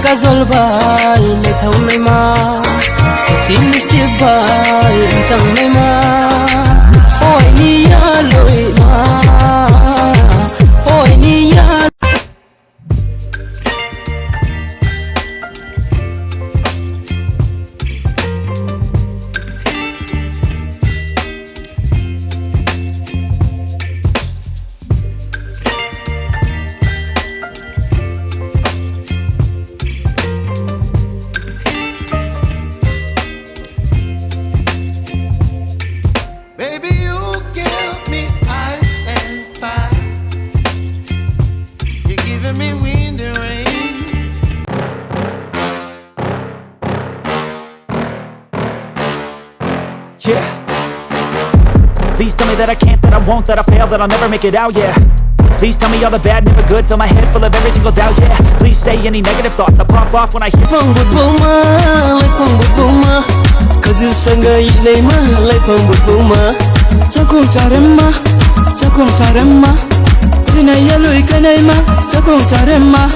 Kazolbai le thau mai ma tin ke bai chang mai ma oi ni ya loi ma oi ni ya Yeah. Please tell me that I can't, that I won't, that I fail, that I'll never make it out, yeah. Please tell me all the bad, never good, fill my head full of every single doubt, yeah. Please say any negative thoughts, I pop off when I hear phong bụt bông ma cause you sang gay lay ma lay phong bụt bông ma cha không cha rem ma cái này ya lùi cái này ma cha không cha rem ma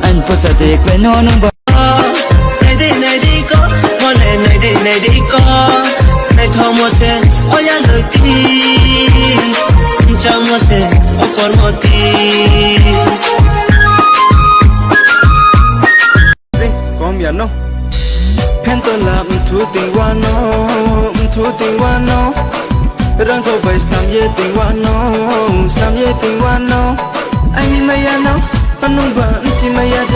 anh phải sa tiệc về non ba này đi có con này đi có này thò mua xe ôi ya lùi ti cha mua xe ôi con mua ti con biển đâu pen tôi làm thu tình hoa nó răng thâu bay sam ye tình hoa nó anh đi mày ăn đâu anh nung bạn chỉ mày ăn